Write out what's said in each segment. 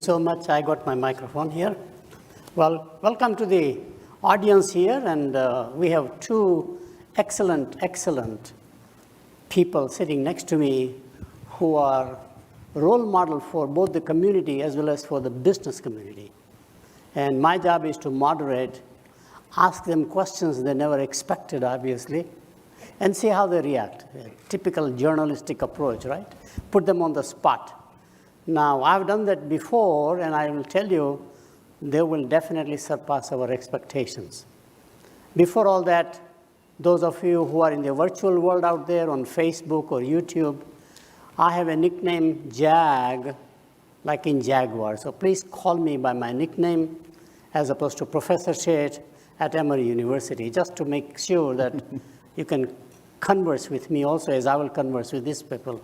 so much. I got my microphone here. Well, welcome to the audience here, and we have two excellent people sitting next to me who are role model for both the community as well as for the business community. And my job is to moderate, ask them questions they never expected, obviously, and see how they react. A typical journalistic approach, right? Put them on the spot. Now, I've done that before, and I will tell you, they will definitely surpass our expectations. Before all that, those of you who are in the virtual world out there on Facebook or YouTube, I have a nickname, Jag, like in Jaguar. So please call me by my nickname as opposed to Professor Sheth at Emory University, just to make sure that you can converse with me also as I will converse with these people.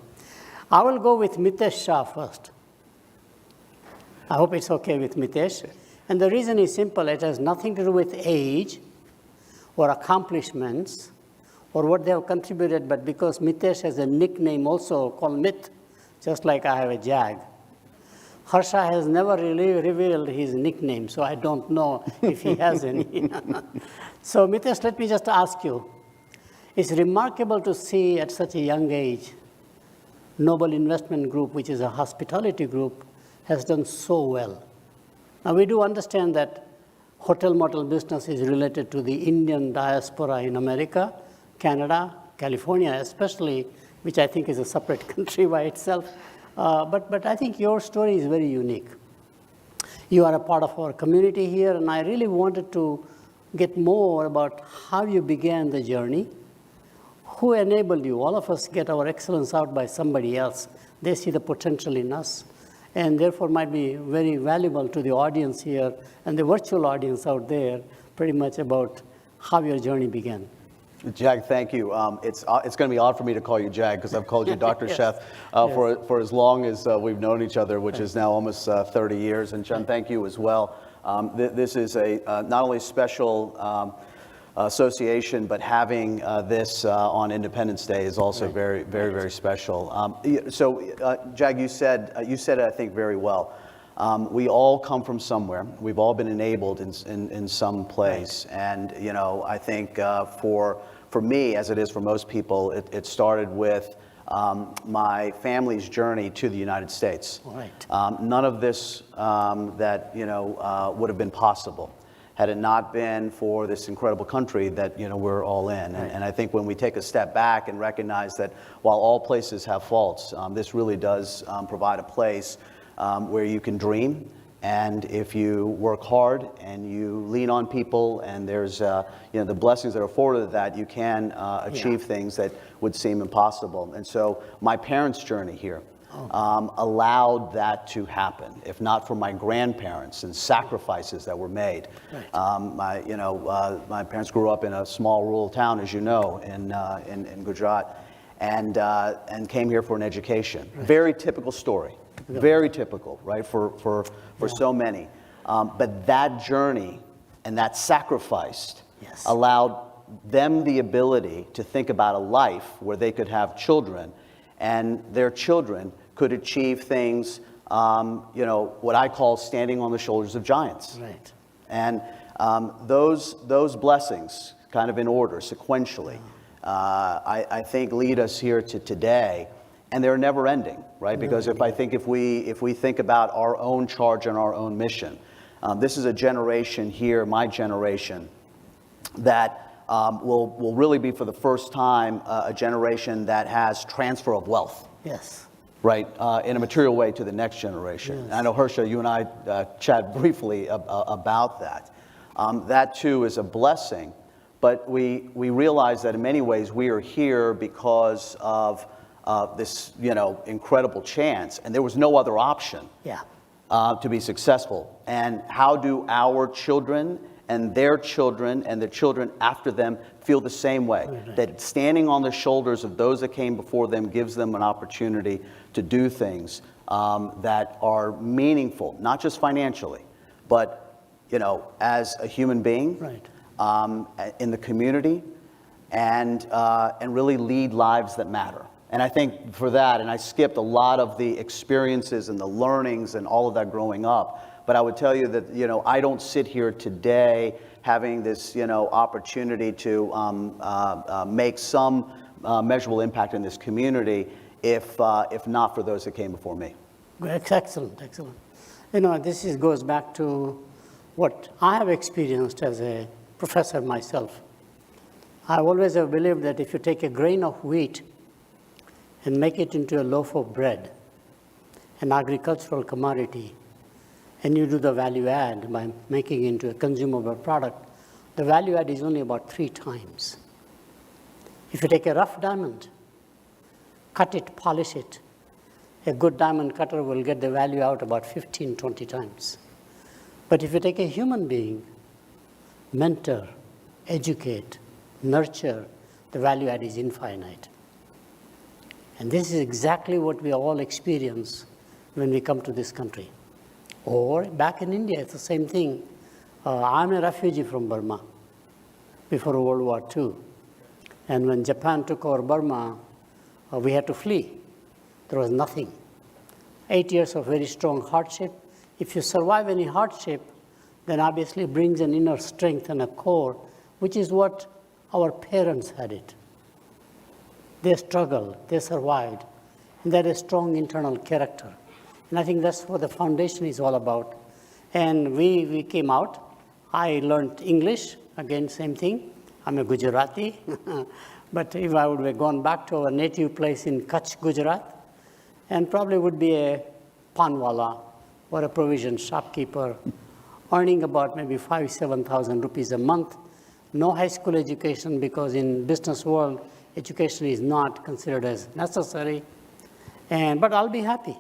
I will go with Mitesh Shah first. I hope it's okay with Mitesh. And the reason is simple. It has nothing to do with age or accomplishments or what they have contributed, but because Mitesh has a nickname also called Myth, just like I have a Jag. Harsha has never really revealed his nickname, so I don't know if he has any. So Mitesh, let me just ask you. It's remarkable to see at such a young age, Noble Investment Group, which is a hospitality group, has done so well. Now, we do understand that hotel motel business is related to the Indian diaspora in America, Canada, California especially, which I think is a separate country by itself. But I think your story is very unique. You are a part of our community here, and I really wanted to get more about how you began the journey. Who enabled you? All of us get our excellence out by somebody else. They see the potential in us, and therefore might be very valuable to the audience here and the virtual audience out there, pretty much about how your journey began. Jag, thank you. It's going to be odd for me to call you Jag because I've called you Dr. Yes. Sheth for as long as we've known each other, which is now almost 30 years. And Chun, thank you as well. This is a not only special association, but having this on Independence Day is also very special. Jag, you said it, I think, very well. We all come from somewhere. We've all been enabled in some place, and I think for me, as it is for most people, it started with my family's journey to the United States. Right. None of this would have been possible had it not been for this incredible country that we're all in. Right. And I think when we take a step back and recognize that while all places have faults, this really does provide a place where you can dream. And if you work hard and you lean on people, and there's the blessings that are afforded that, you can achieve things that would seem impossible. And so my parents' journey here allowed that to happen. If not for my grandparents and sacrifices that were made, my parents grew up in a small rural town, as you know, in Gujarat, and came here for an education. Right. Very typical story. Very typical, right, for so many. But that journey and that sacrifice allowed them the ability to think about a life where they could have children, and their children could achieve things, what I call standing on the shoulders of giants. Right. And those blessings, kind of in order, sequentially, I think lead us here to today. And they're never ending, right? Because if we think about our own charge and our own mission, this is a generation here, my generation, that will really be for the first time a generation that has transfer of wealth. Yes. Right, in a material way to the next generation. Yes. I know, Harsha, you and I chatted briefly about that. That too is a blessing, but we realize that in many ways we are here because of this incredible chance, and there was no other option to be successful. And how do our children and their children and the children after them feel the same way? Right. That standing on the shoulders of those that came before them gives them an opportunity to do things that are meaningful, not just financially, but as a human being, in the community, and really lead lives that matter. And I think for that, and I skipped a lot of the experiences and the learnings and all of that growing up, but I would tell you that, I don't sit here today having this, opportunity to make some measurable impact in this community if not for those that came before me. Excellent, excellent. This goes back to what I have experienced as a professor myself. I always have believed that if you take a grain of wheat and make it into a loaf of bread, an agricultural commodity, and you do the value add by making it into a consumable product, the value add is only about 3 times. If you take a rough diamond, cut it, polish it, a good diamond cutter will get the value out about 15, 20 times. But if you take a human being, mentor, educate, nurture, the value add is infinite. And this is exactly what we all experience when we come to this country. Or back in India, it's the same thing. I'm a refugee from Burma before World War II. And when Japan took over Burma, we had to flee. There was nothing. 8 years of very strong hardship. If you survive any hardship, then obviously it brings an inner strength and a core, which is what our parents had it. They struggled, they survived, and that is strong internal character. And I think that's what the foundation is all about. And we came out. I learned English, again, same thing. I'm a Gujarati. But if I would have gone back to our native place in Kutch, Gujarat, and probably would be a panwala or a provision shopkeeper, earning about maybe 5,000-7,000 rupees a month. No high school education, because in business world, education is not considered as necessary. But I'll be happy.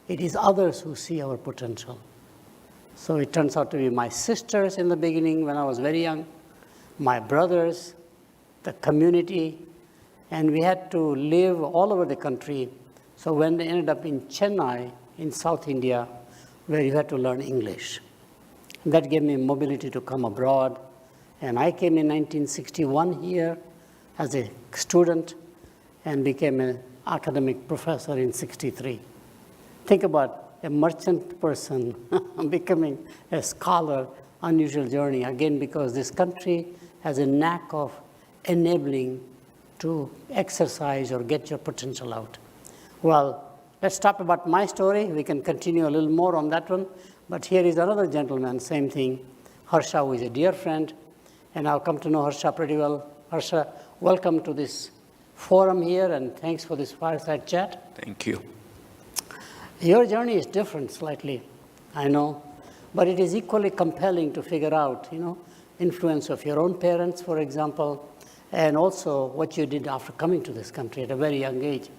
It is others who see our potential. So it turns out to be my sisters in the beginning when I was very young, my brothers, the community, and we had to live all over the country. So when they ended up in Chennai, in South India, where you had to learn English. And that gave me mobility to come abroad. And I came in 1961 here as a student and became an academic professor in 63. Think about a merchant person becoming a scholar, unusual journey, again, because this country has a knack of enabling to exercise or get your potential out. Well, let's stop about my story. We can continue a little more on that one. But here is another gentleman, same thing, Harsha, who is a dear friend. And I've come to know Harsha pretty well. Harsha, welcome to this forum here, and thanks for this fireside chat. Thank you. Your journey is different slightly, I know, but it is equally compelling to figure out, influence of your own parents, for example, and also what you did after coming to this country at a very young age.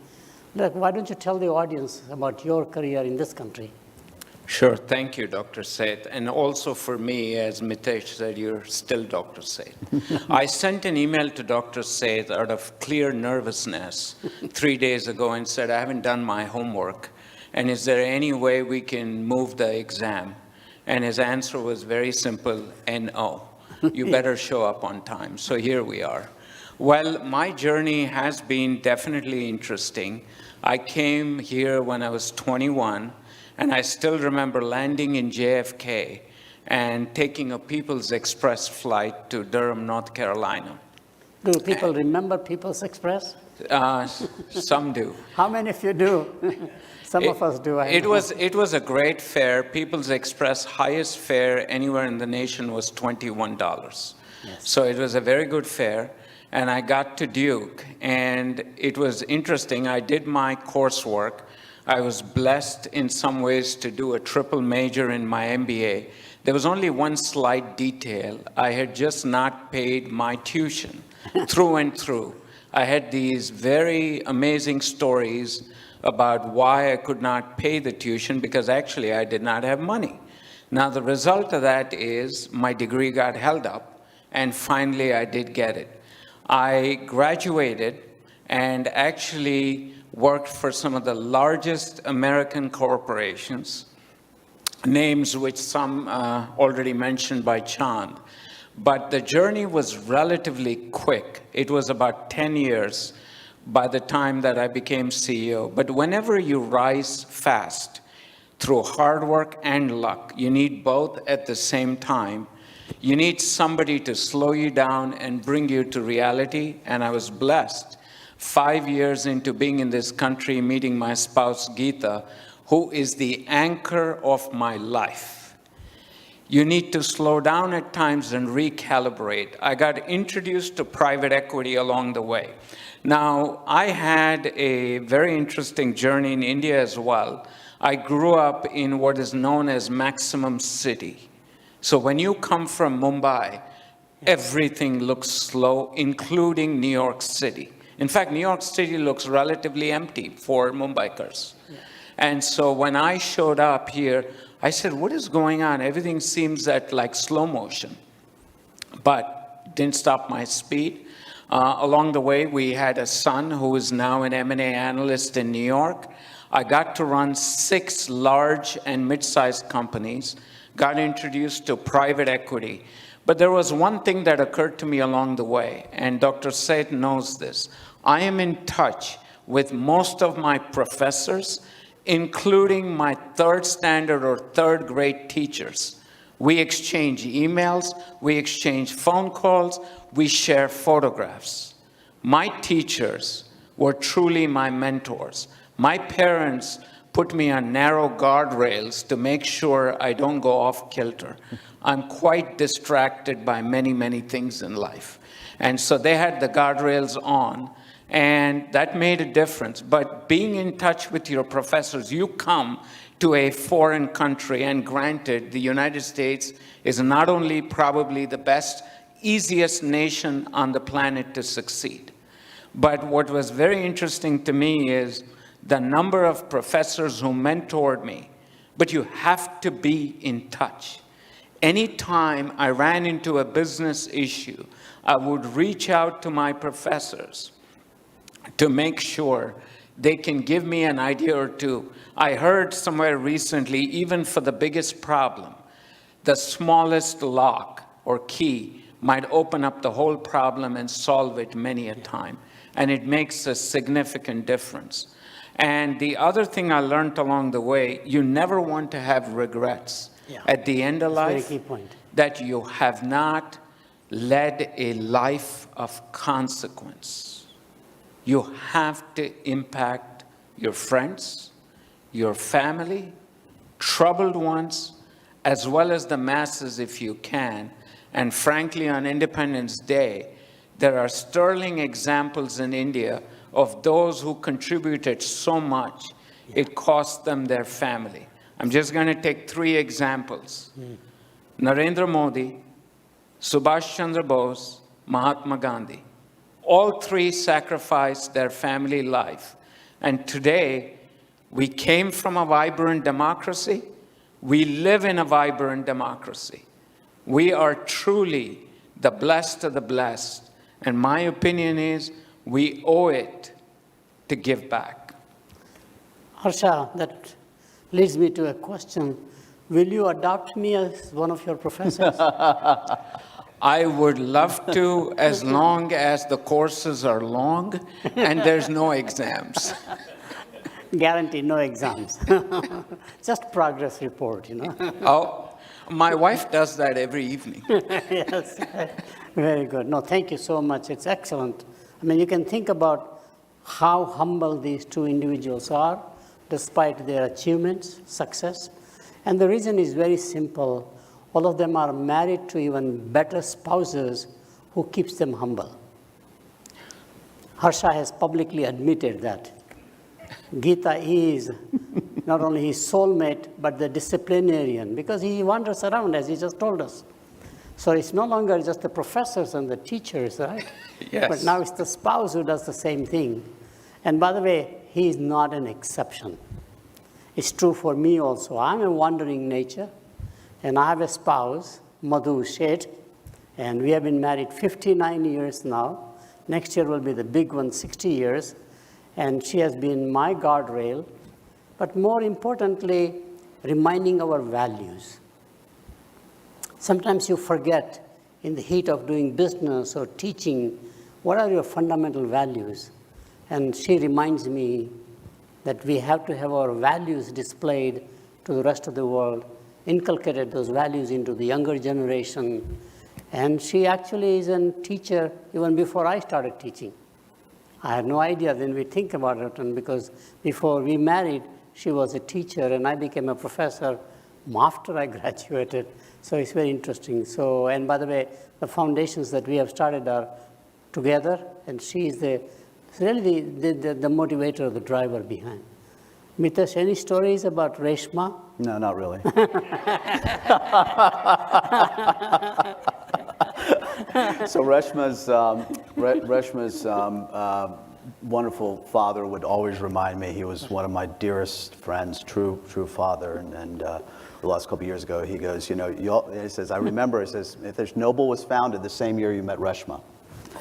Look, why don't you tell the audience about your career in this country? Sure. Thank you, Dr. Seth. And also for me, as Mitesh said, you're still Dr. Seth. I sent an email to Dr. Seth out of clear nervousness 3 days ago and said, I haven't done my homework. And is there any way we can move the exam? And his answer was very simple, no. You better show up on time. So here we are. Well, my journey has been definitely interesting. I came here when I was 21, and I still remember landing in JFK and taking a People's Express flight to Durham, North Carolina. Do people remember People's Express? Some do. How many of you do? Some of us do. It was a great fare. People's Express highest fare anywhere in the nation was $21. Yes. So it was a very good fare. And I got to Duke, and it was interesting. I did my coursework. I was blessed in some ways to do a triple major in my MBA. There was only one slight detail. I had just not paid my tuition through and through. I had these very amazing stories about why I could not pay the tuition, because actually I did not have money. Now the result of that is my degree got held up, and finally I did get it. I graduated and actually worked for some of the largest American corporations, names which some already mentioned by Chand. But the journey was relatively quick. It was about 10 years. by the time that I became CEO. But whenever you rise fast through hard work and luck, you need both at the same time. You need somebody to slow you down and bring you to reality. And I was blessed 5 years into being in this country, meeting my spouse, Geeta, who is the anchor of my life. You need to slow down at times and recalibrate. I got introduced to private equity along the way. Now, I had a very interesting journey in India as well. I grew up in what is known as maximum city. So when you come from Mumbai, everything looks slow, including New York City. In fact, New York City looks relatively empty for Mumbaikars. Yeah. And so when I showed up here, I said, what is going on? Everything seems at like slow motion. But didn't stop my speed. Along the way, we had a son who is now an M&A analyst in New York. I got to run 6 large and mid-sized companies, got introduced to private equity. But there was one thing that occurred to me along the way, and Dr. Seth knows this. I am in touch with most of my professors, including my 3rd standard or 3rd grade teachers. We exchange emails, we exchange phone calls, we share photographs. My teachers were truly my mentors. My parents put me on narrow guardrails to make sure I don't go off kilter. I'm quite distracted by many, many things in life. And so they had the guardrails on, and that made a difference. But being in touch with your professors, you come to a foreign country, and granted, the United States is not only probably the best, easiest nation on the planet to succeed. But what was very interesting to me is the number of professors who mentored me. But you have to be in touch. Anytime I ran into a business issue, I would reach out to my professors to make sure they can give me an idea or two. I heard somewhere recently, even for the biggest problem, the smallest lock or key might open up the whole problem and solve it many a time. And it makes a significant difference. And the other thing I learned along the way, you never want to have regrets at the end of life. Very key point. That you have not led a life of consequence. You have to impact your friends, your family, troubled ones, as well as the masses if you can. And frankly, on Independence Day, there are sterling examples in India of those who contributed so much, it cost them their family. I'm just going to take 3 examples. Narendra Modi, Subhash Chandra Bose, Mahatma Gandhi. All 3 sacrificed their family life. And today, we came from a vibrant democracy. We live in a vibrant democracy. We are truly the blessed of the blessed. And my opinion is, we owe it to give back. Harsha, that leads me to a question. Will you adopt me as one of your professors? I would love to, as long as the courses are long and there's no exams. Guaranteed no exams. Just progress report, you know. Oh, my wife does that every evening. Yes, very good. No, thank you so much. It's excellent. I mean, you can think about how humble these 2 individuals are, despite their achievements, success. And the reason is very simple. All of them are married to even better spouses who keeps them humble. Harsha has publicly admitted that. Geeta is not only his soulmate, but the disciplinarian, because he wanders around, as he just told us. So it's no longer just the professors and the teachers, right? Yes. But now it's the spouse who does the same thing. And by the way, he is not an exception. It's true for me also. I'm a wandering nature, and I have a spouse, Madhu Sheth, and we have been married 59 years now. Next year will be the big one, 60 years. And she has been my guardrail, but more importantly, reminding our values. Sometimes you forget in the heat of doing business or teaching, what are your fundamental values? And she reminds me that we have to have our values displayed to the rest of the world, inculcated those values into the younger generation. And she actually is a teacher even before I started teaching. I had no idea when we think about it, and because before we married, she was a teacher and I became a professor after I graduated. So it's very interesting. So, and by the way, the foundations that we have started are together, and she is really the motivator, the driver behind. Mitesh, any stories about Reshma? No, not really. So Reshma's wonderful father would always remind me, he was one of my dearest friends, true father, and the last couple of years ago, he goes, he says, I remember, he says, if Noble was founded the same year you met Reshma.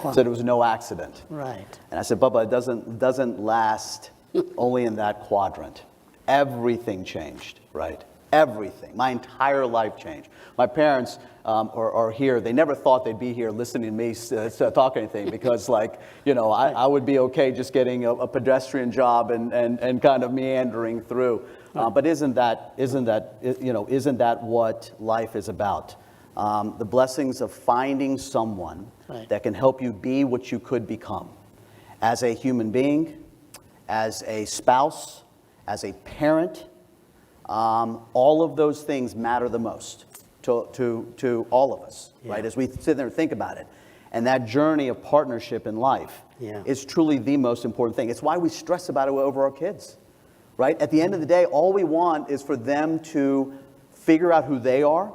Wow. So it was no accident. Right. And I said, Bubba, it doesn't last only in that quadrant. Everything changed, right? Everything. My entire life changed. My parents are here. They never thought they'd be here listening to me talk anything because, I would be okay just getting a pedestrian job and kind of meandering through. But isn't that what life is about? The blessings of finding someone that can help you be what you could become as a human being, as a spouse, as a parent. All of those things matter the most to all of us, right? As we sit there and think about it. And that journey of partnership in life is truly the most important thing. It's why we stress about it over our kids, right? At the end of the day, all we want is for them to figure out who they are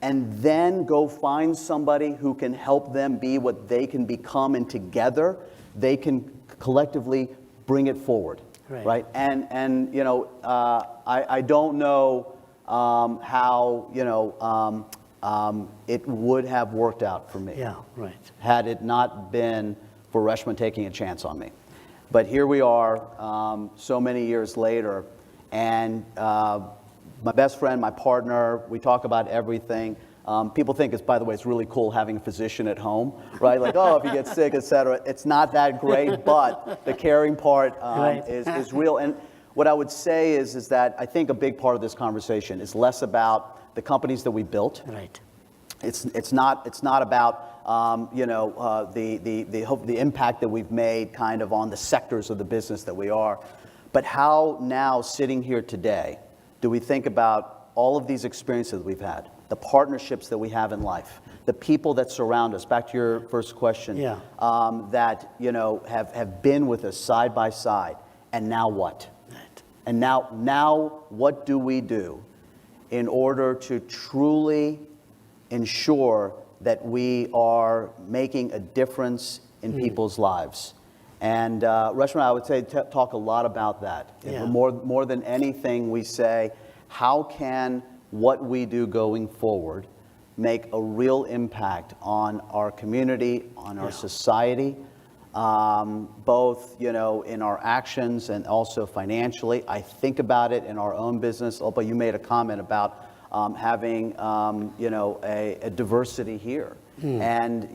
and then go find somebody who can help them be what they can become, and together they can collectively bring it forward. Right. And I don't know how it would have worked out for me. Yeah, right. Had it not been for Reshma taking a chance on me. But here we are, so many years later, and my best friend, my partner, we talk about everything. People think by the way, it's really cool having a physician at home, right? Like, oh, if you get sick, et cetera. It's not that great, but the caring part is real. And what I would say is that I think a big part of this conversation is less about the companies that we built. Right. It's not about the impact that we've made kind of on the sectors of the business that we are, but how now sitting here today do we think about all of these experiences we've had, the partnerships that we have in life, the people that surround us, back to your first question, that have been with us side by side, and now what? Right. And now what do we do in order to truly ensure that we are making a difference in people's lives? And Reshma, I would say talk a lot about that. Yeah. More than anything, we say, how can what we do going forward make a real impact on our community, on our society, both in our actions and also financially. I think about it in our own business. Opa, you made a comment about having a diversity here. And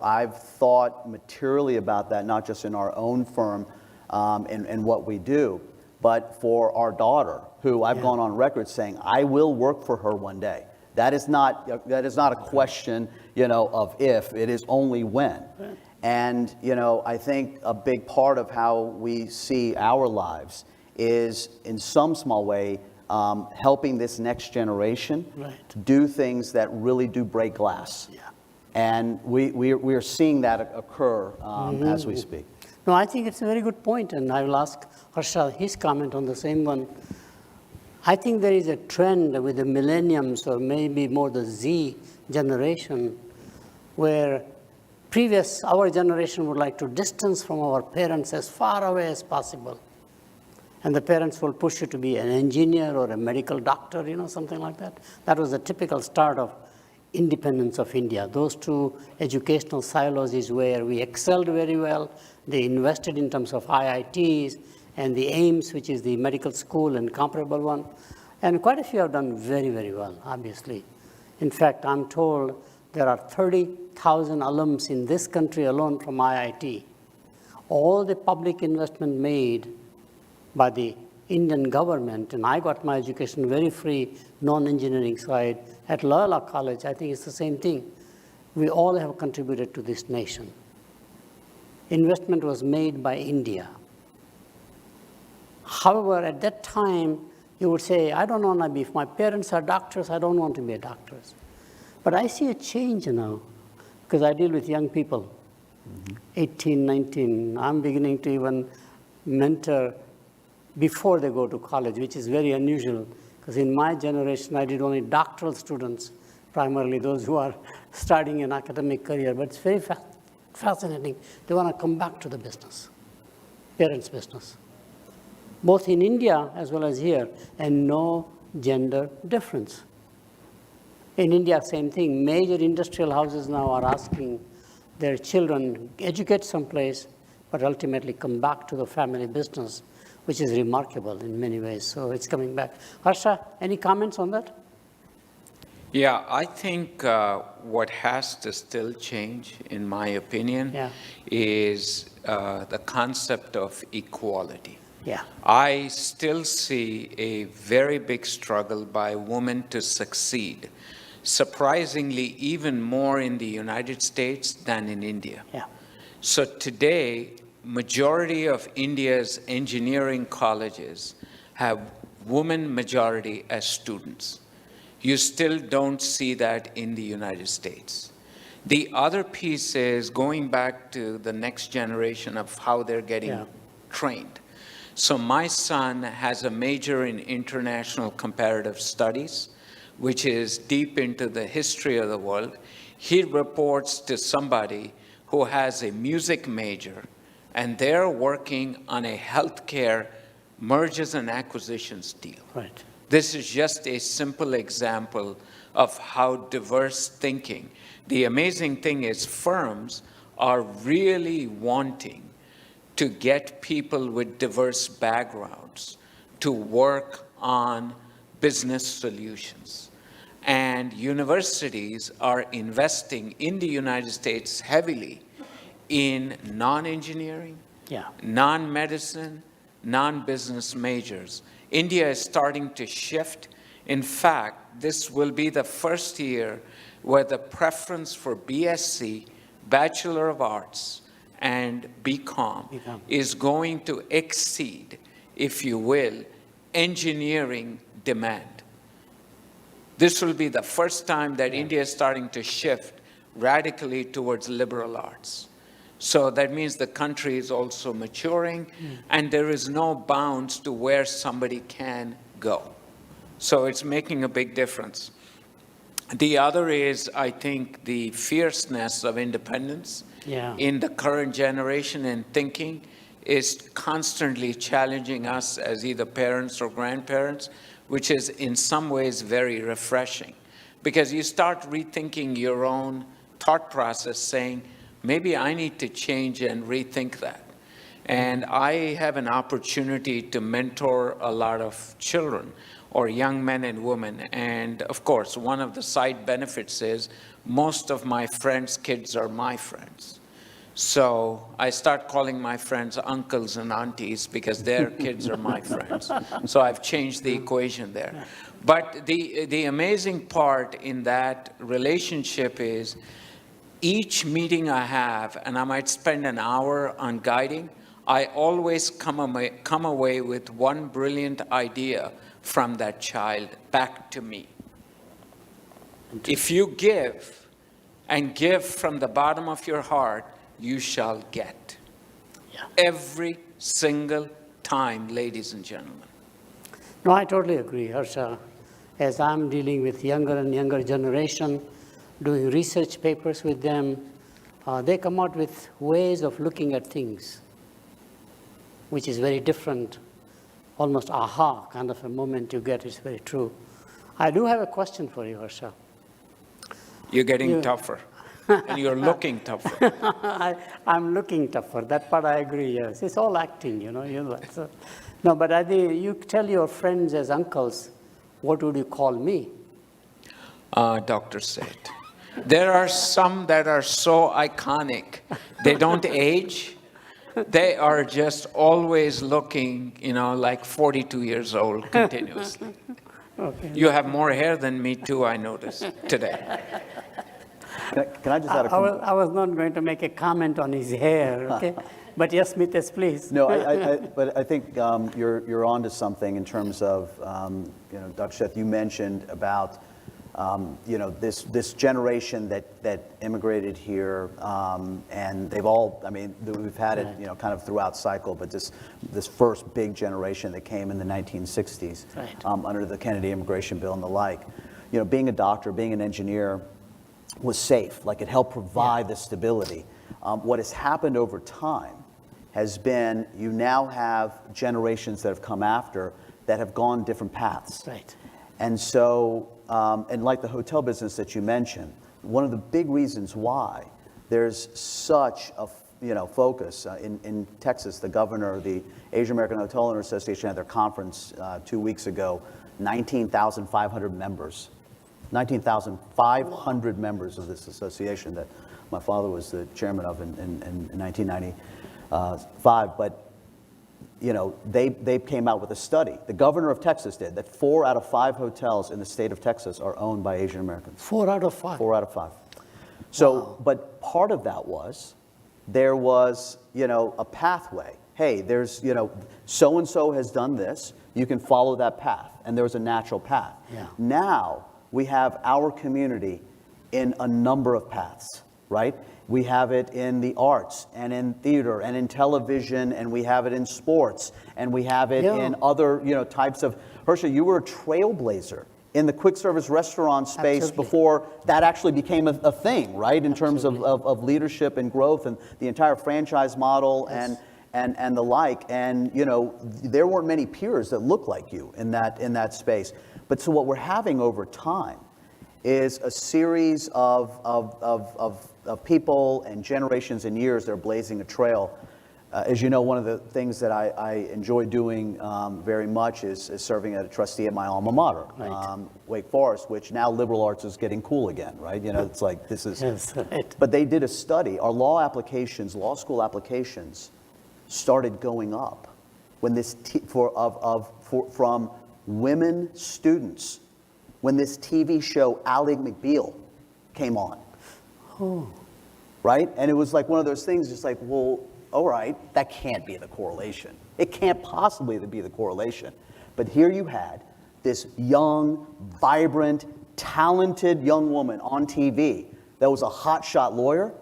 I've thought materially about that, not just in our own firm and what we do, but for our daughter, who I've gone on record saying, I will work for her one day. That is not a question, of if, it is only when. Right. And, I think a big part of how we see our lives is in some small way helping this next generation do things that really do break glass. Yeah. And we are seeing that occur as we speak. No, I think it's a very good point, and I will ask Harsha his comment on the same one. I think there is a trend with the millenniums, or maybe more the Z generation, where our generation would like to distance from our parents as far away as possible. And the parents will push you to be an engineer or a medical doctor, something like that. That was the typical start of independence of India. Those two educational silos is where we excelled very well. They invested in terms of IITs and the AIMS, which is the medical school and comparable one. And quite a few have done very, very well, obviously. In fact, I'm told there are 30,000 alums in this country alone from IIT. all the public investment made by the Indian government, and I got my education very free, non-engineering side, at Loyola College, I think it's the same thing. We all have contributed to this nation. Investment was made by India. However, at that time, you would say, I don't want to be, if my parents are doctors, I don't want to be a doctor. But I see a change now, because I deal with young people, 18, 19. I'm beginning to even mentor before they go to college, which is very unusual, because in my generation, I did only doctoral students, primarily those who are starting an academic career. But it's very fascinating. They want to come back to the business, parents' business, both in India as well as here, and no gender difference. In India, same thing. Major industrial houses now are asking their children educate someplace, but ultimately come back to the family business, which is remarkable in many ways. So it's coming back. Harsha, any comments on that? Yeah, I think what has to still change, in my opinion, is the concept of equality. Yeah. I still see a very big struggle by women to succeed, surprisingly even more in the United States than in India. Yeah. So today, majority of India's engineering colleges have women majority as students. You still don't see that in the United States. The other piece is going back to the next generation of how they're getting trained. So my son has a major in international comparative studies, which is deep into the history of the world. He reports to somebody who has a music major, and they're working on a healthcare mergers and acquisitions deal. Right. This is just a simple example of how diverse thinking. The amazing thing is firms are really wanting to get people with diverse backgrounds to work on business solutions. And universities are investing in the United States heavily in non-engineering, non-medicine, non-business majors. India is starting to shift. In fact, this will be the first year where the preference for BSc, Bachelor of Arts, and BCom is going to exceed, if you will, engineering demand. This will be the first time that India is starting to shift radically towards liberal arts. So that means the country is also maturing, and there is no bounds to where somebody can go. So it's making a big difference. The other is, I think, the fierceness of independence in the current generation and thinking is constantly challenging us as either parents or grandparents, which is in some ways very refreshing. Because you start rethinking your own thought process, saying, maybe I need to change and rethink that. And I have an opportunity to mentor a lot of children or young men and women. And of course, one of the side benefits is most of my friends' kids are my friends. So I start calling my friends uncles and aunties because their kids are my friends. So I've changed the equation there. But the amazing part in that relationship is each meeting I have, and I might spend an hour on guiding, I always come away with one brilliant idea from that child back to me. If you give, and give from the bottom of your heart, you shall get. Every single time, ladies and gentlemen. No, I totally agree, Harsha. As I'm dealing with younger and younger generation, doing research papers with them, they come out with ways of looking at things, which is very different, almost aha kind of a moment you get. It's very true. I do have a question for you, Harsha. You're getting tougher, and you're looking tougher. I'm looking tougher. That part I agree, yes. It's all acting, you know. So, no, but I think you tell your friends as uncles, what would you call me? Dr. Seth. There are some that are so iconic. They don't age, They are just always looking, like 42 years old continuously. Okay. You have more hair than me too, I noticed today. Can I just add a I was not going to make a comment on his hair, okay? But yes, Mitesh, please. No, but I think you're onto something in terms of, Dr. Seth, you mentioned about, this generation that immigrated here, and they've all, we've had it, kind of throughout cycle, but this first big generation that came in the 1960s, right, under the Kennedy immigration bill and the like, being a doctor, being an engineer was safe, like it helped provide the stability. What has happened over time has been you now have generations that have come after that have gone different paths. Right. And so, and like the hotel business that you mentioned, one of the big reasons why there's such a focus in Texas, the governor of the Asian American Hotel Owner Association had their conference 2 weeks ago, 19,500 members. 19,500 members of this association that my father was the chairman of in 1995. But they came out with a study. The governor of Texas did that 4 out of 5 hotels in the state of Texas are owned by Asian Americans. 4 out of 5. 4 out of 5. So, wow. But part of that was there was a pathway. Hey, there's so and so has done this. You can follow that path, and there was a natural path. Yeah. Now we have our community in a number of paths, right? We have it in the arts and in theater and in television, and we have it in sports, and we have it in other types of. Harsha, you were a trailblazer in the quick service restaurant space. Absolutely. Before that actually became a thing, right? In terms of leadership and growth and the entire franchise model. Yes. And the like, and there weren't many peers that looked like you in that space. But so what we're having over time is a series of people and generations and years that are blazing a trail. As you know, one of the things that I enjoy doing very much is serving as a trustee at my alma mater, right. Wake Forest, which now liberal arts is getting cool again, right? It's like this is. Yes, right. But they did a study. Our law school applications, started going up when this from women students when this TV show Ally McBeal came on. Oh. Right? And it was like one of those things, just like, well, all right, that can't be the correlation. It can't possibly be the correlation. But here you had this young, vibrant, talented young woman on TV that was a hotshot lawyer.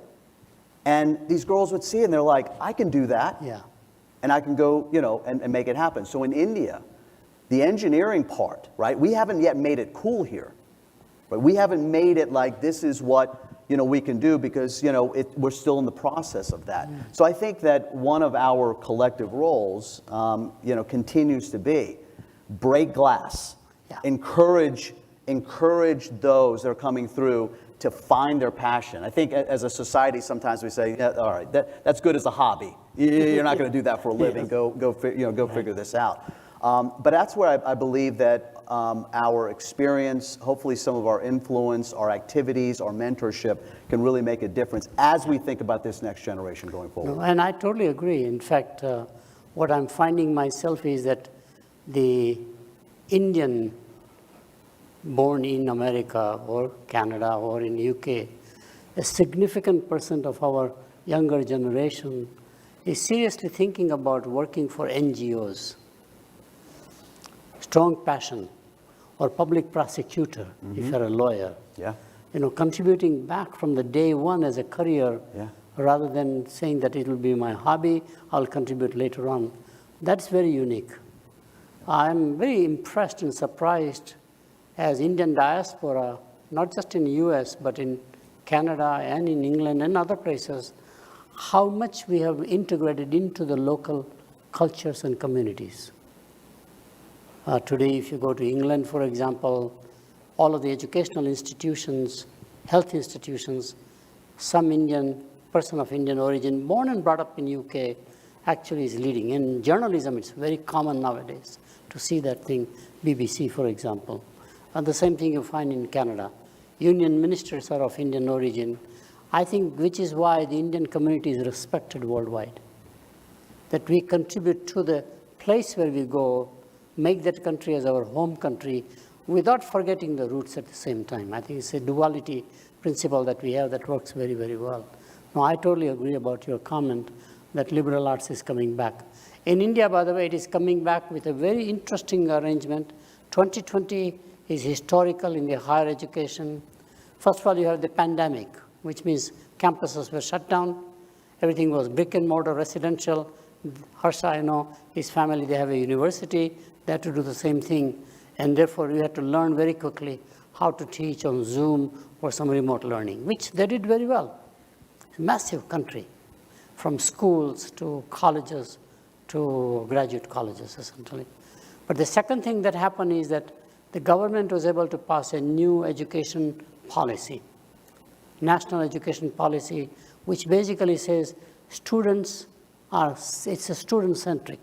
And these girls would see it and they're like, I can do that. Yeah. And I can go, and make it happen. So in India, the engineering part, right? We haven't yet made it cool here. Right? We haven't made it like this is what, we can do because, we're still in the process of that. Mm. So I think that one of our collective roles, continues to be break glass, encourage those that are coming through to find their passion. I think as a society, sometimes we say, yeah, all right, that's good as a hobby. You're not going to do that for a living. Yes. Go figure this out. But that's where I believe that our experience, hopefully some of our influence, our activities, our mentorship can really make a difference as we think about this next generation going forward. No, and I totally agree. In fact, what I'm finding myself is that the Indian born in America or Canada or in UK, a significant percent of our younger generation is seriously thinking about working for NGOs. Strong passion, or public prosecutor, if you're a lawyer. Yeah. Contributing back from the day one as a career, rather than saying that it will be my hobby, I'll contribute later on. That's very unique. I'm very impressed and surprised as Indian diaspora, not just in the US, but in Canada and in England and other places, how much we have integrated into the local cultures and communities. Today, if you go to England, for example, all of the educational institutions, health institutions, some Indian person of Indian origin, born and brought up in UK, actually is leading. In journalism, it's very common nowadays to see that thing, BBC, for example. And the same thing you find in Canada. Union ministers are of Indian origin, I think, which is why the Indian community is respected worldwide. that we contribute to the place where we go, make that country as our home country, without forgetting the roots at the same time. I think it's a duality principle that we have that works very, very well. Now, I totally agree about your comment that liberal arts is coming back. In India, by the way, it is coming back with a very interesting arrangement. 2020 is historical in the higher education. First of all, you have the pandemic, which means campuses were shut down. Everything was brick and mortar residential. Harsha, I know, his family, they have a university. They had to do the same thing. And therefore, we had to learn very quickly how to teach on Zoom or some remote learning, which they did very well. It's a massive country, from schools to colleges to graduate colleges, essentially. But the second thing that happened is that the government was able to pass a new education policy, national education policy, which basically says students are, it's a student-centric.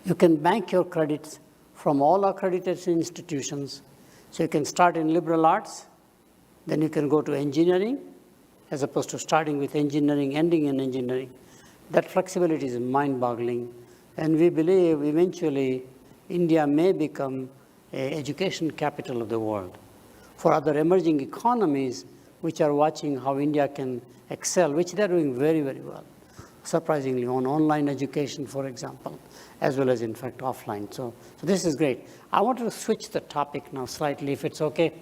You can bank your credits from all accredited institutions. So you can start in liberal arts, then you can go to engineering, as opposed to starting with engineering, ending in engineering. That flexibility is mind-boggling. And we believe eventually India may become an education capital of the world. For other emerging economies, which are watching how India can excel, which they're doing very, very well, surprisingly, on online education, for example, as well as, in fact, offline. So this is great. I want to switch the topic now slightly, if it's okay.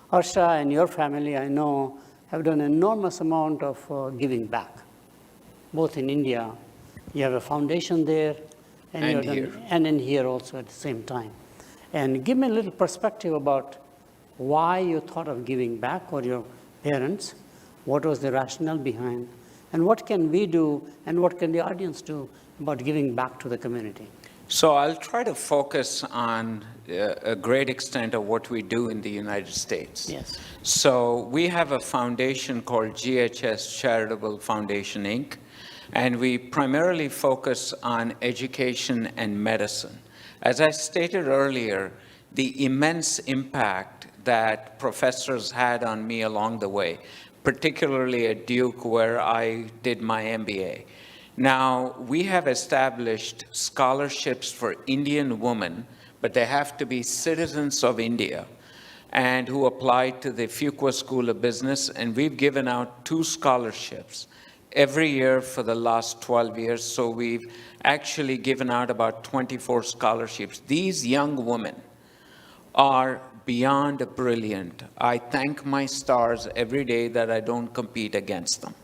Harsha and your family, I know, have done an enormous amount of giving back, both in India. You have a foundation there, and here. And in here also at the same time. And give me a little perspective about why you thought of giving back, or your parents. What was the rationale behind? And what can we do, and what can the audience do about giving back to the community? So I'll try to focus on a great extent of what we do in the United States. Yes. So we have a foundation called GHS Charitable Foundation Inc., and we primarily focus on education and medicine. As I stated earlier, the immense impact that professors had on me along the way, particularly at Duke, where I did my MBA. Now, we have established scholarships for Indian women, but they have to be citizens of India, and who apply to the Fuqua School of Business, and we've given out 2 scholarships every year for the last 12 years, so we've actually given out about 24 scholarships. These young women are beyond brilliant. I thank my stars every day that I don't compete against them.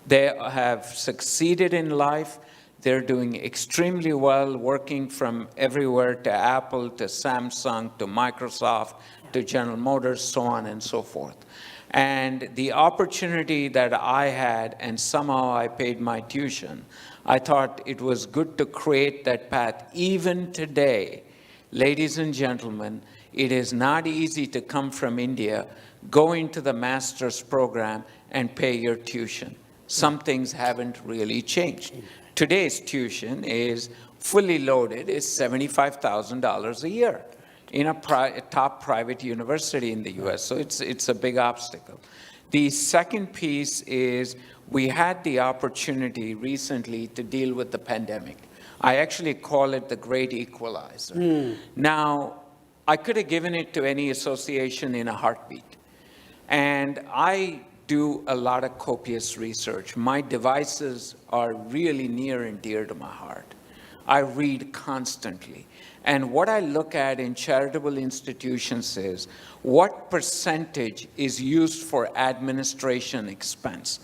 They have succeeded in life. They're doing extremely well, working from everywhere to Apple, to Samsung, to Microsoft, to General Motors, so on and so forth. And the opportunity that I had, and somehow I paid my tuition, I thought it was good to create that path. Even today, ladies and gentlemen, it is not easy to come from India, go into the master's program, and pay your tuition. Some things haven't really changed. Today's tuition is fully loaded, is $75,000 a year in a top private university in the US. So it's a big obstacle. The second piece is we had the opportunity recently to deal with the pandemic. I actually call it the great equalizer. Now, I could have given it to any association in a heartbeat. And I do a lot of copious research. My devices are really near and dear to my heart. I read constantly. And what I look at in charitable institutions is what percentage is used for administration expense.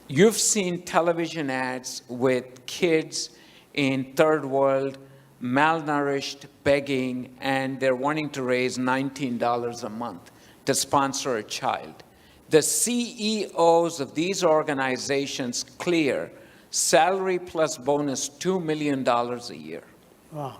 You've seen television ads with kids in third world, malnourished, begging, and they're wanting to raise $19 a month to sponsor a child. The CEOs of these organizations clear salary plus bonus $2 million a year. Wow.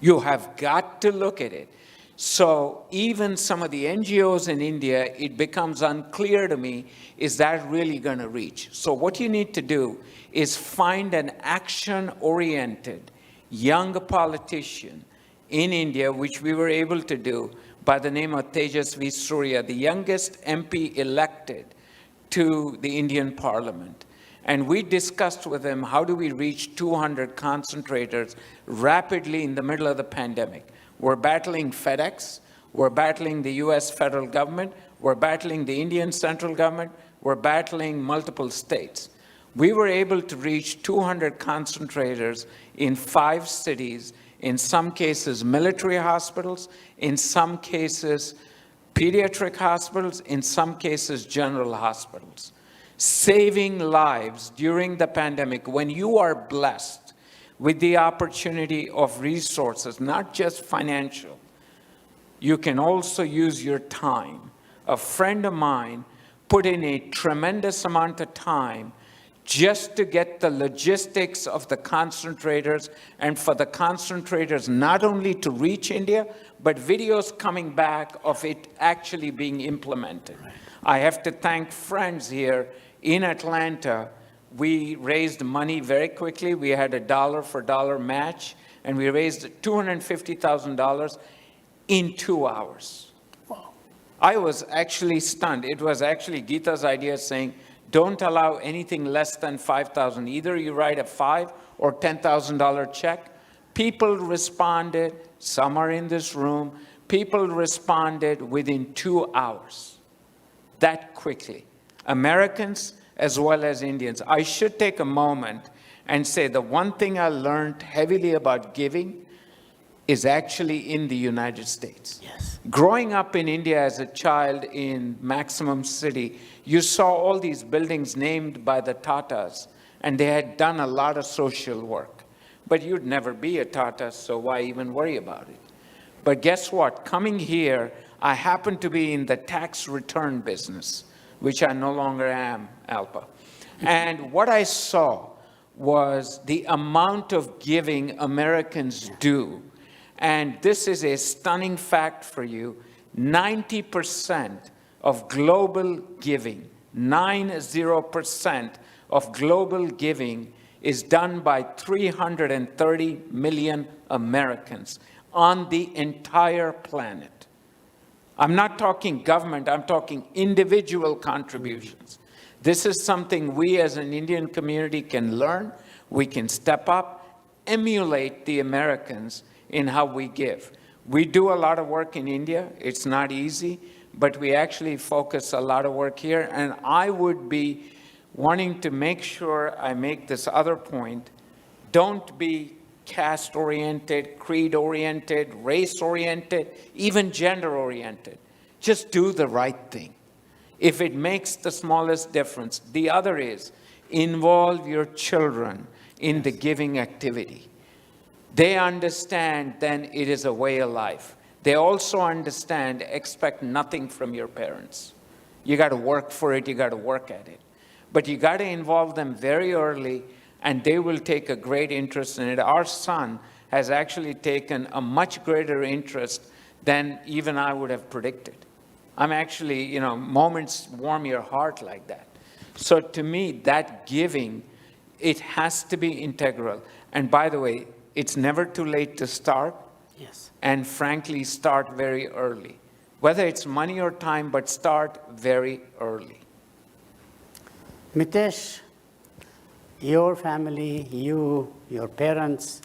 You have got to look at it. So even some of the NGOs in India, it becomes unclear to me, is that really going to reach? So what you need to do is find an action-oriented young politician in India, which we were able to do, by the name of Tejasvi Surya, the youngest MP elected to the Indian Parliament. And we discussed with him, how do we reach 200 concentrators rapidly in the middle of the pandemic? We're battling FedEx, we're battling the US federal government, we're battling the Indian central government, we're battling multiple states. We were able to reach 200 concentrators in 5 cities, in some cases military hospitals, in some cases pediatric hospitals, in some cases general hospitals, saving lives during the pandemic. When you are blessed with the opportunity of resources, not just financial, you can also use your time. A friend of mine put in a tremendous amount of time just to get the logistics of the concentrators, and for the concentrators not only to reach India, but videos coming back of it actually being implemented. I have to thank friends here in Atlanta. We raised money very quickly. We had a dollar for dollar match, and we raised $250,000 in 2 hours. Wow. I was actually stunned. It was actually Geeta's idea, saying, don't allow anything less than $5,000. Either you write a $5,000 or $10,000 check. People responded. Some are in this room. People responded within 2 hours, that quickly. Americans as well as Indians. I should take a moment and say the one thing I learned heavily about giving is actually in the United States. Yes. Growing up in India as a child in Maximum City, you saw all these buildings named by the Tatas, and they had done a lot of social work. But you'd never be a Tata, so why even worry about it? But guess what? Coming here, I happened to be in the tax return business, which I no longer am, Alpa. And what I saw was the amount of giving Americans do. And this is a stunning fact for you. 90% of global giving, 90% of global giving is done by 330 million Americans on the entire planet. I'm not talking government, I'm talking individual contributions. This is something we as an Indian community can learn. We can step up, emulate the Americans in how we give. We do a lot of work in India. It's not easy, but we actually focus a lot of work here. And I would be wanting to make sure I make this other point. Don't be caste-oriented, creed-oriented, race-oriented, even gender-oriented. Just do the right thing. If it makes the smallest difference. The other is involve your children in the giving activity. They understand then it is a way of life. They also understand, expect nothing from your parents. You got to work for it, you got to work at it. But you got to involve them very early, and they will take a great interest in it. Our son has actually taken a much greater interest than even I would have predicted. I'm actually, moments warm your heart like that. So to me, that giving, it has to be integral. And by the way, it's never too late to start. Yes. And frankly, start very early. Whether it's money or time, but start very early. Mitesh, your family, you, your parents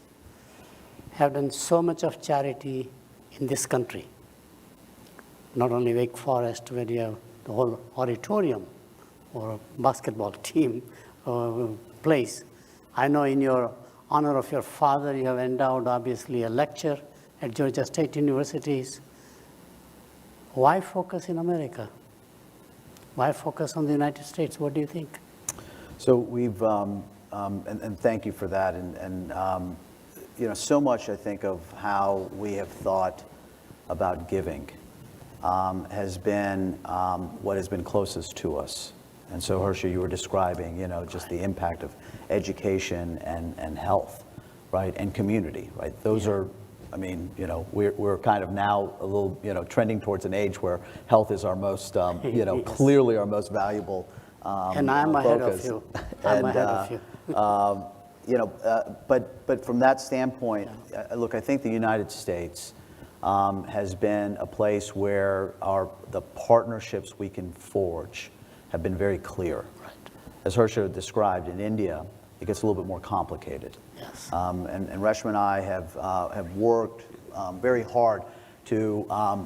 have done so much of charity in this country. Not only Wake Forest, where you have the whole auditorium or basketball team place. I know in your honor of your father, you have endowed, obviously, a lecture at Georgia State Universities. Why focus in America? Why focus on the United States? What do you think? So we've, and thank you for that. And so much, I think, of how we have thought about giving has been what has been closest to us. And so, Harsha, you were describing, just the impact of education and health, right, and community, right? Those are, we're kind of now a little, trending towards an age where health is our most, Yes. clearly our most valuable And I'm ahead of you. I'm ahead of you. But from that standpoint, look, I think the United States has been a place where the partnerships we can forge have been very clear. Right. as Harsha described, in India, it gets a little bit more complicated. Yes. And Reshma and I have worked very hard to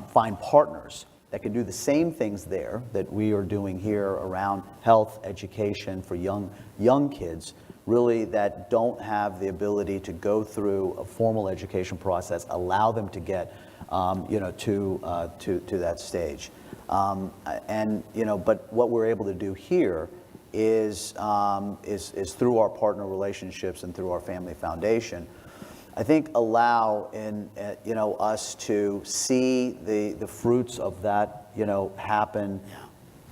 find partners that can do the same things there that we are doing here around health, education for young kids, really that don't have the ability to go through a formal education process, allow them to get to that stage. But what we're able to do here is through our partner relationships and through our family foundation, I think allow us to see the fruits of that happen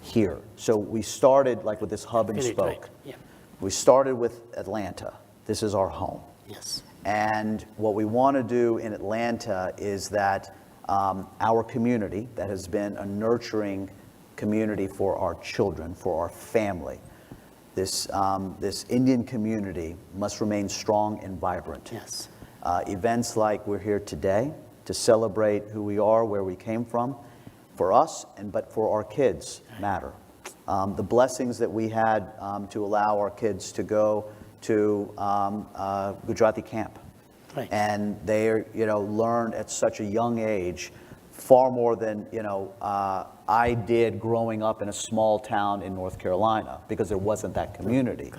here. So we started like with this hub and spoke. Right. Yeah. We started with Atlanta. This is our home. Yes. And what we want to do in Atlanta is that our community that has been a nurturing community for our children, for our family, this Indian community must remain strong and vibrant. Yes. Events like we're here today to celebrate who we are, where we came from, for us, but for our kids matter. The blessings that we had to allow our kids to go to Gujarati camp. Right. And they learned at such a young age far more than I did growing up in a small town in North Carolina, because there wasn't that community.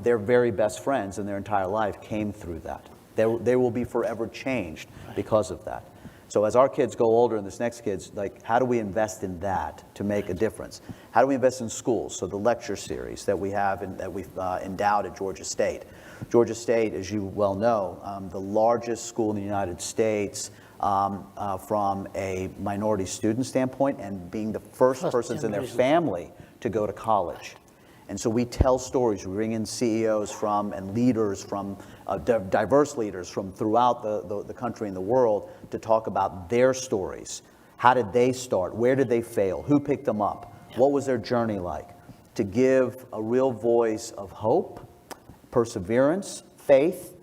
Their very best friends in their entire life came through that. They will be forever changed because of that. So as our kids go older and this next kids, like, how do we invest in that to make a difference? How do we invest in schools? So the lecture series that we have and that we've endowed at Georgia State. Georgia State, as you well know, the largest school in the United States from a minority student standpoint, and being the first persons in their family to go to college. And so we tell stories. We bring in CEOs from and leaders from diverse leaders from throughout the country and the world to talk about their stories. How did they start? Where did they fail? Who picked them up? What was their journey like? To give a real voice of hope, perseverance, faith,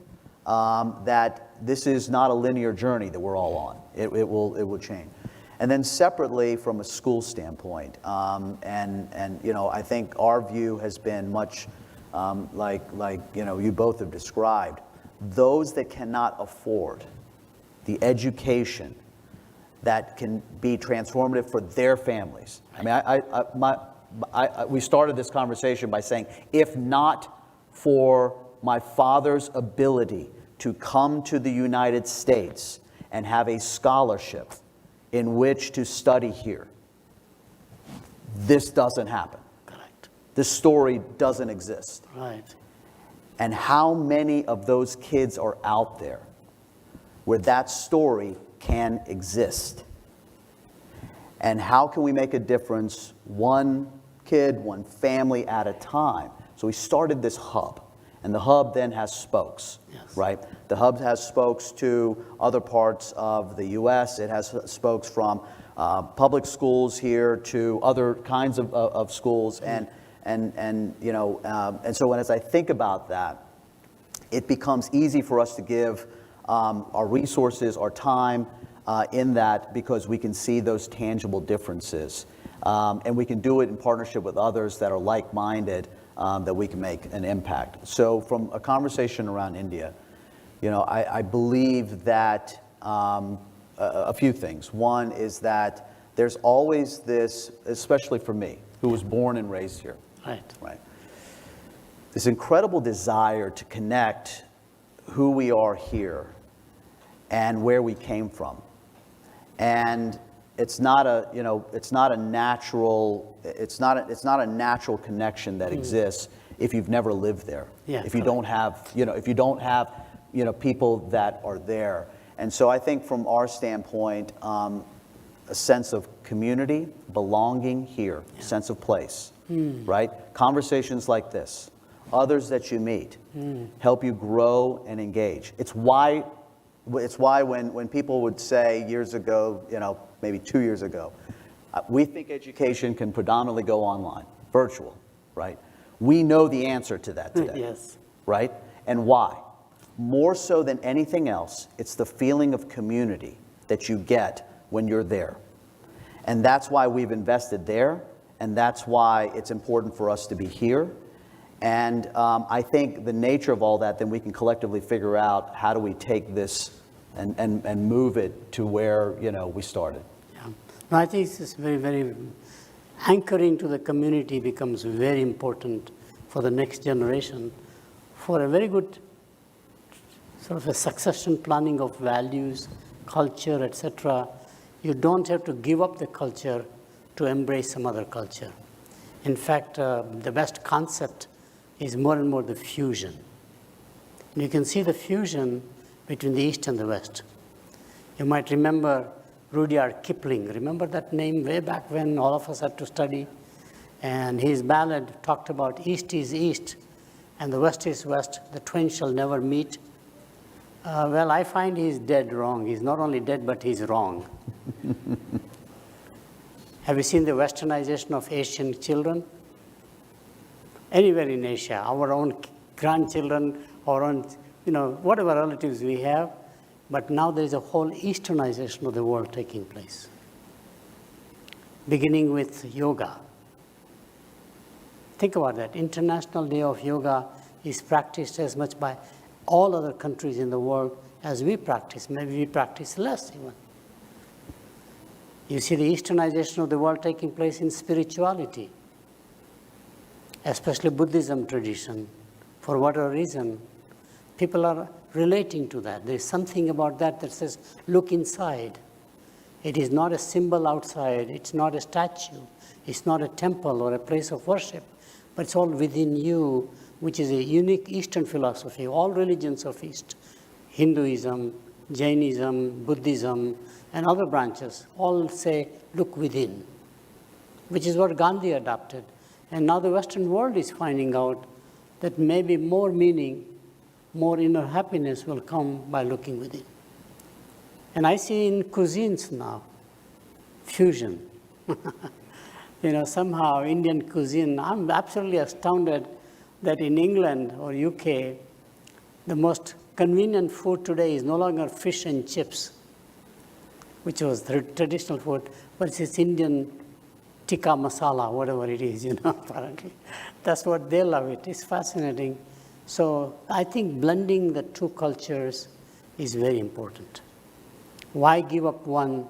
that this is not a linear journey that we're all on. It will change. And then separately from a school standpoint, I think our view has been much like you both have described. Those that cannot afford the education that can be transformative for their families. I mean, we started this conversation by saying, if not for my father's ability to come to the United States and have a scholarship in which to study here, this doesn't happen. Correct. This story doesn't exist. Right. And how many of those kids are out there where that story can exist? And how can we make a difference one kid, one family at a time? So we started this hub. And the hub then has spokes, right? The hub has spokes to other parts of the U.S. It has spokes from public schools here to other kinds of schools. And so as I think about that, it becomes easy for us to give our resources, our time in that, because we can see those tangible differences. And we can do it in partnership with others that are like-minded, that we can make an impact. So from a conversation around India, I believe that a few things. One is that there's always this, especially for me, who was born and raised here. Right. This incredible desire to connect who we are here and where we came from. And it's not a natural connection that exists if you've never lived there. If you don't have people that are there. And so I think from our standpoint, a sense of community, belonging here, sense of place, right? Conversations like this, others that you meet, help you grow and engage. It's why when people would say years ago, maybe 2 years ago, we think education can predominantly go online, virtual, right? We know the answer to that today. Yes. Right? And why? More so than anything else, it's the feeling of community that you get when you're there. And that's why we've invested there, And that's why it's important for us to be here. And I think the nature of all that, then we can collectively figure out how do we take this and move it to where, we started. Yeah. No, I think this is very, very anchoring to the community becomes very important for the next generation, for a very good sort of a succession planning of values, culture, etc. You don't have to give up the culture to embrace some other culture. In fact, the best concept is more and more the fusion. And you can see the fusion between the East and the West. You might remember Rudyard Kipling. Remember that name way back when all of us had to study? And his ballad talked about East is East and the West is West. The twain shall never meet. Well, I find he's dead wrong. He's not only dead, but he's wrong. Have you seen the westernization of Asian children? Anywhere in Asia, our own grandchildren, our own, whatever relatives we have, but now there is a whole easternization of the world taking place, beginning with yoga. Think about that. International Day of Yoga is practiced as much by all other countries in the world as we practice. Maybe we practice less even. You see the easternization of the world taking place in spirituality, especially Buddhism tradition. For whatever reason, people are relating to that. There is something about that that says, look inside. It is not a symbol outside. It's not a statue. It's not a temple or a place of worship, but it's all within you, which is a unique Eastern philosophy. All religions of East, Hinduism, Jainism, Buddhism, and other branches all say, look within, which is what Gandhi adopted. And now the Western world is finding out that maybe more meaning, more inner happiness will come by looking within. And I see in cuisines now, fusion. Somehow Indian cuisine, I'm absolutely astounded that in England or UK, the most convenient food today is no longer fish and chips, which was the traditional food, but it's Indian tikka masala, whatever it is, apparently. That's what they love it. It's fascinating. So I think blending the two cultures is very important. Why give up one,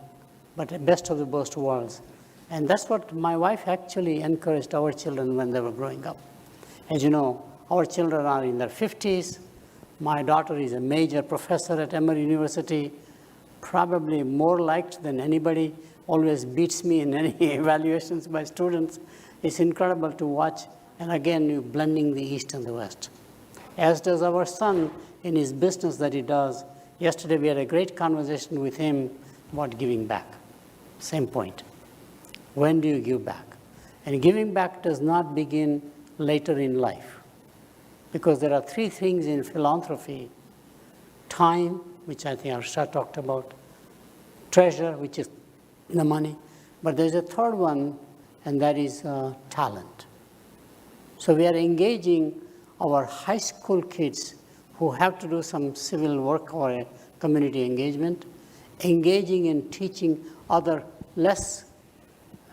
but the best of the both worlds? And that's what my wife actually encouraged our children when they were growing up. As you know, our children are in their 50s. My daughter is a major professor at Emory University, probably more liked than anybody, always beats me in any evaluations by students. It's incredible to watch. And again, you're blending the East and the West. As does our son in his business that he does. Yesterday, we had a great conversation with him about giving back. Same point. When do you give back? And giving back does not begin later in life, because there are three things in philanthropy: time, which I think Arsha talked about, treasure, which is the money, but there's a third one, and that is talent. So we are engaging our high school kids who have to do some civil work or a community engagement, engaging in teaching other less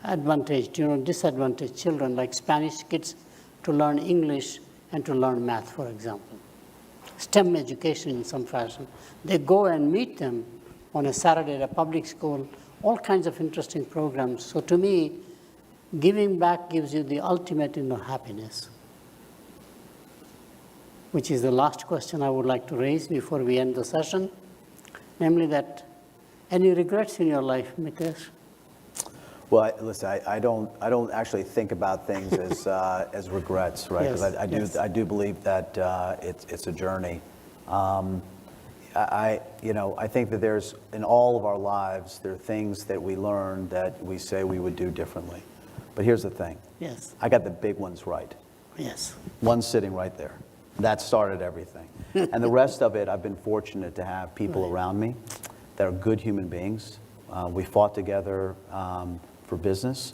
advantaged, disadvantaged children like Spanish kids to learn English and to learn math, for example. STEM education in some fashion. They go and meet them on a Saturday at a public school, all kinds of interesting programs. So to me, giving back gives you the ultimate inner happiness, which is the last question I would like to raise before we end the session, namely that, any regrets in your life, Mitesh? Well, listen, I don't actually think about things as regrets, right? Because Yes, I do believe that it's a journey. I think that there's, in all of our lives, there are things that we learn that we say we would do differently. But here's the thing. Yes. I got the big ones right. Yes. One's sitting right there. That started everything. And the rest of it, I've been fortunate to have people around me that are good human beings. We fought together for business.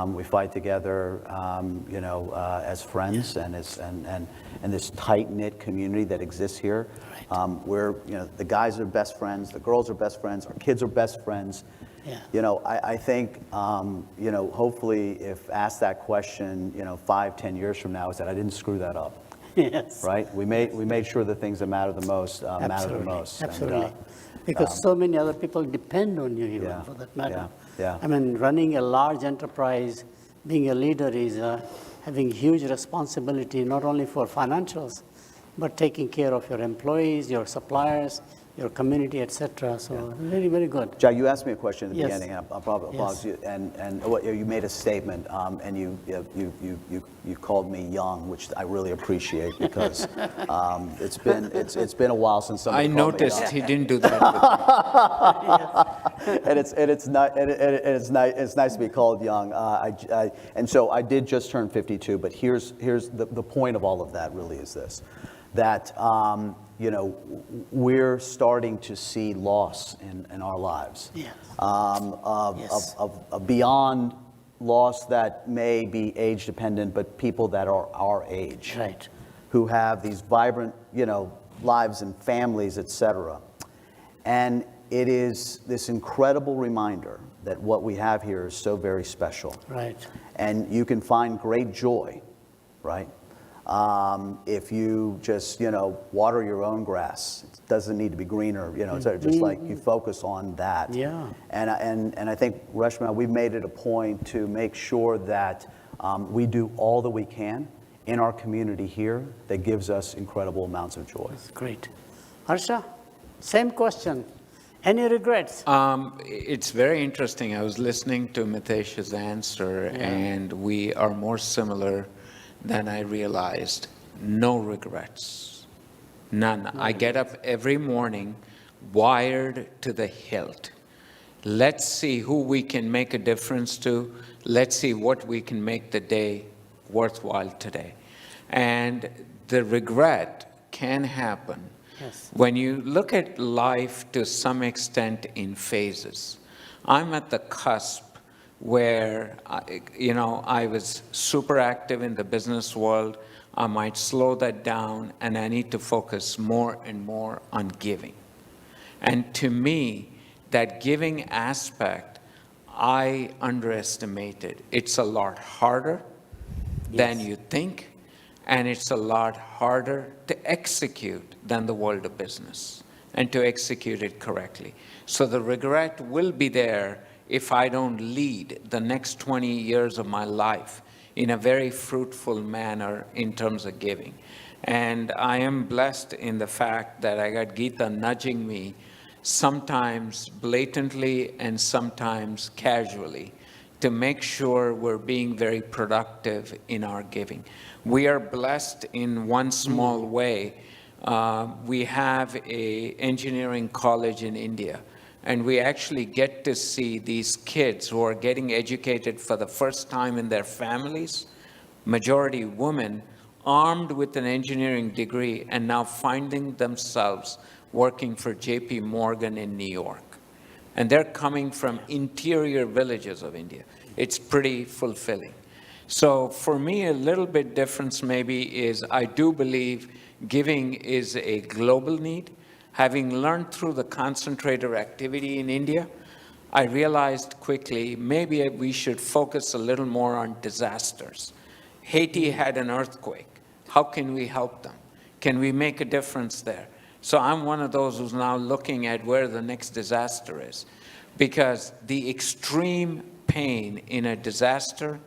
We fight together, as friends and this tight-knit community that exists here. Right. Where the guys are best friends, the girls are best friends, our kids are best friends, Yeah. I think, hopefully if asked that question, 5, 10 years from now, is that I didn't screw that up, Yes. right? We made sure the things that matter the most matter the Absolutely. most. Absolutely. And, Because so many other people depend on you, even Yeah, for that matter. yeah. I mean, running a large enterprise, being a leader is having huge responsibility, not only for financials, but taking care of your employees, your suppliers, your community, etc. So very, very good. Jai, you asked me a question in the Yes. beginning, and I probably Yes. apologize, and you made a statement, and you called me young, which I really appreciate because it's been a while since somebody I called me noticed young. he didn't do that with me. It's nice to be called young. And so I did just turn 52, but here's the point of all of that really is this, that we're starting to see loss in our lives. Yes. Yes. Of beyond loss that may be age dependent, but people that are our age. Right. Who have these vibrant, lives and families, etc. And it is this incredible reminder that what we have here is so very special. Right. And you can find great joy, right? If you just, water your own grass. It doesn't need to be greener, it's just like you focus on that. Yeah. And I think, Reshma, we've made it a point to make sure that we do all that we can in our community here that gives us incredible amounts of joy. That's great. Harsha, same question. Any regrets? It's very interesting. I was listening to Mitesh's answer, and we are more similar than I realized. No regrets. None. I get up every morning wired to the hilt. Let's see who we can make a difference to. Let's see what we can make the day worthwhile today. And the regret can happen when you look at life to some extent in phases. I'm at the cusp where, I was super active in the business world. I might slow that down, and I need to focus more and more on giving. And to me, that giving aspect, I underestimated. It's a lot harder than you think, and it's a lot harder to execute than the world of business, and to execute it correctly. So the regret will be there if I don't lead the next 20 years of my life in a very fruitful manner in terms of giving. And I am blessed in the fact that I got Geeta nudging me, sometimes blatantly and sometimes casually, to make sure we're being very productive in our giving. We are blessed in one small way. We have an engineering college in India, and we actually get to see these kids who are getting educated for the first time in their families, majority women, armed with an engineering degree and now finding themselves working for JP Morgan in New York. And they're coming from interior villages of India. It's pretty fulfilling. So for me, a little bit difference maybe is I do believe giving is a global need. Having learned through the concentrator activity in India, I realized quickly maybe we should focus a little more on disasters. Haiti had an earthquake. How can we help them? Can we make a difference there? So I'm one of those who's now looking at where the next disaster is, because the extreme pain in a disaster,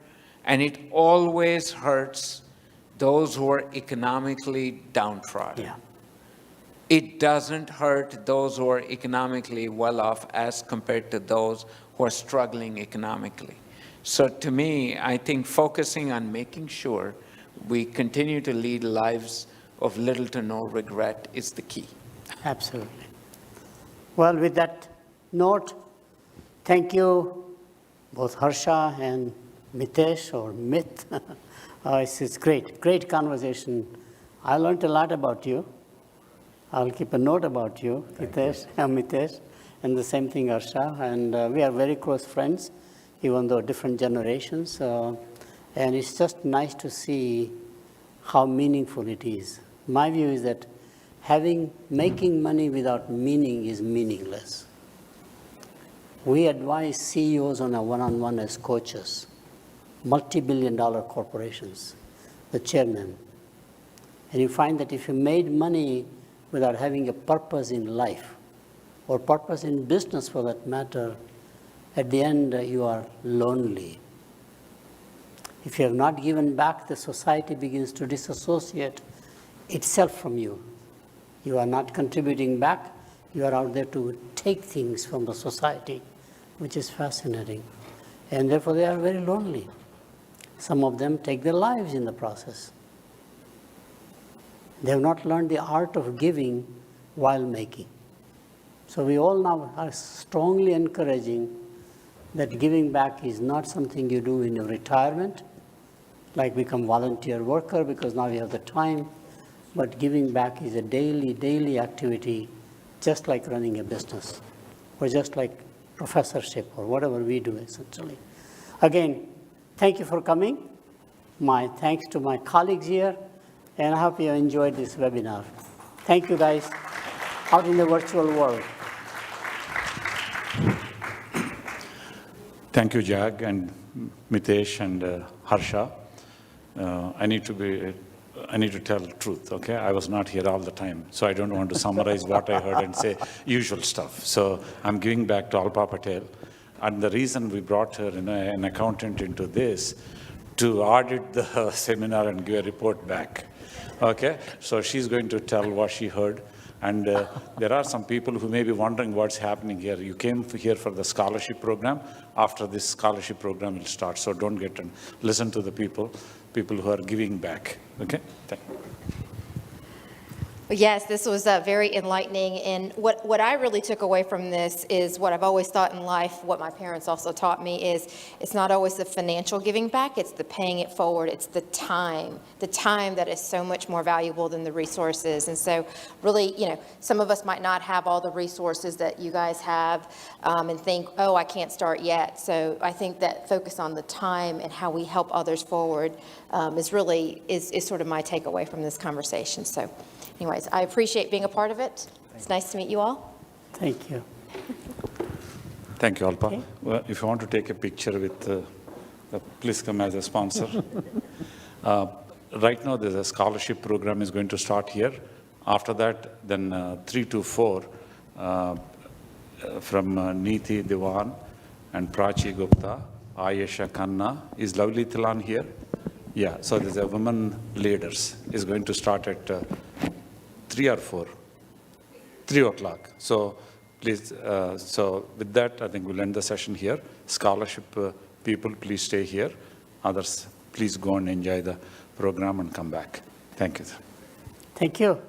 and it always hurts those who are economically downtrodden. Yeah. It doesn't hurt those who are economically well off as compared to those who are struggling economically. So to me, I think focusing on making sure we continue to lead lives of little to no regret is the key. Absolutely. Well, with that note, thank you, both Harsha and Mitesh, or Mit. It's great conversation. I learned a lot about you. I'll keep a note about you, Mitesh, and the same thing, Harsha. And we are very close friends, even though different generations. And it's just nice to see how meaningful it is. My view is that making money without meaning is meaningless. We advise CEOs on a one-on-one as coaches, multi-billion-dollar corporations, the chairman. And you find that if you made money without having a purpose in life, or purpose in business for that matter, at the end you are lonely. If you have not given back, the society begins to disassociate itself from you. You are not contributing back, you are out there to take things from the society, which is fascinating. And therefore they are very lonely. Some of them take their lives in the process. They have not learned the art of giving while making. So we all now are strongly encouraging that giving back is not something you do in your retirement, like become volunteer worker because now you have the time, but giving back is a daily activity, just like running a business, or just like professorship, or whatever we do essentially. Again, thank you for coming. My thanks to my colleagues here, and I hope you enjoyed this webinar. Thank you guys out in the virtual world. Thank you, Jag and Mitesh and Harsha. I need to tell the truth, okay? I was not here all the time, so I don't want to summarize what I heard and say usual stuff. So I'm giving back to Alpa Patel. And the reason we brought her, an accountant, into this, to audit the seminar and give a report back, okay? So she's going to tell what she heard. And there are some people who may be wondering what's happening here. You came here for the scholarship program. After this scholarship program will start, so don't get and listen to the people who are giving back, okay? Thank you. Yes, this was very enlightening, and what I really took away from this is what I've always thought in life, what my parents also taught me, is it's not always the financial giving back, it's the paying it forward, it's the time that is so much more valuable than the resources. And so really, some of us might not have all the resources that you guys have and think, oh, I can't start yet. So I think that focus on the time and how we help others forward is sort of my takeaway from this conversation. So anyways, I appreciate being a part of it. It's nice to meet you all. Thank you. Thank you, Alpa. Okay. Well, if you want to take a picture with, please come as a sponsor. Right now, there's a scholarship program is going to start here. After that, then 3 to 4 from Neeti Diwan and Prachi Gupta, Ayesha Khanna. Is Lovely Thilan here? Yeah, so there's a women leaders is going to start at 3 or 4? 3 o'clock. So please, so with that, I think we'll end the session here. Scholarship people, please stay here. Others, please go and enjoy the program and come back. Thank you. Thank you.